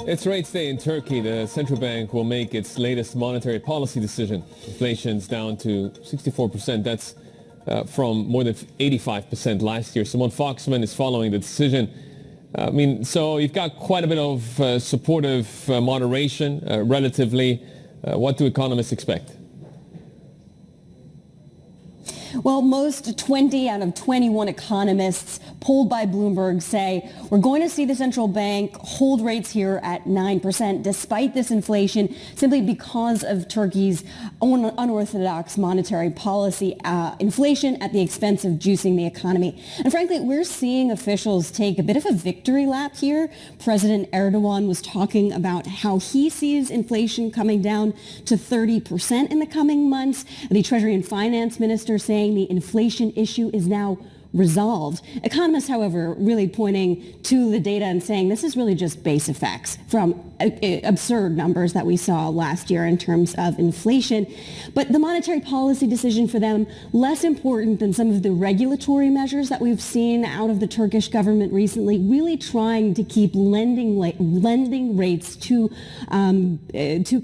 It's rates day in Turkey. The central bank will make its latest monetary policy decision. Inflation's down to 64%. That's from more than 85% last year. Simone Foxman is following the decision. So you've got quite a bit of supportive moderation relatively. What do economists expect? Well, most 20 out of 21 economists polled by Bloomberg say we're going to see the central bank hold rates here at 9% despite this inflation, simply because of Turkey's own unorthodox monetary policy, inflation at the expense of juicing the economy. And frankly, we're seeing officials take a bit of a victory lap here. President Erdogan was talking about how he sees inflation coming down to 30% in the coming months. The Treasury and Finance Minister saying the inflation issue is now resolved. Economists, however, really pointing to the data and saying this is really just base effects from absurd numbers that we saw last year in terms of inflation. But the monetary policy decision for them, less important than some of the regulatory measures that we've seen out of the Turkish government recently, really trying to keep lending rates to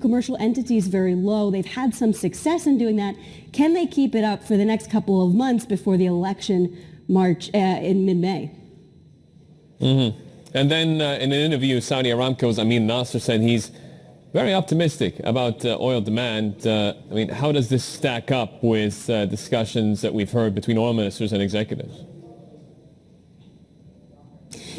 commercial entities very low. They've had some success in doing that. Can they keep it up for the next couple of months before the election March in mid-May? Mm-hmm. And then in an interview, Saudi Aramco's Amin Nasser said he's very optimistic about oil demand. How does this stack up with discussions that we've heard between oil ministers and executives?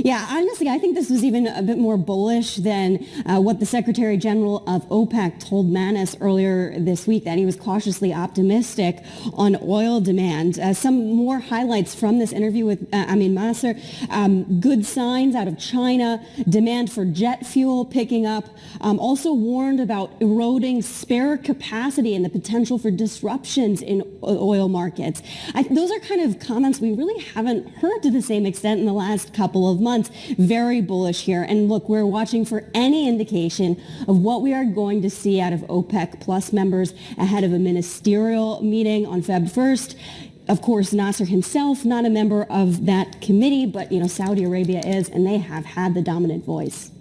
Yeah, honestly, I think this was even a bit more bullish than what the Secretary General of OPEC told Manis earlier this week, that he was cautiously optimistic on oil demand. Some more highlights from this interview with Amin Nasser. Good signs out of China, demand for jet fuel picking up. Also warned about eroding spare capacity and the potential for disruptions in oil markets. Those are kind of comments we really haven't heard to the same extent in the last couple of months. Very bullish here. And look, we're watching for any indication of what we are going to see out of OPEC Plus members ahead of a ministerial meeting on Feb 1st. Of course, Nasser himself, not a member of that committee, but Saudi Arabia is, and they have had the dominant voice.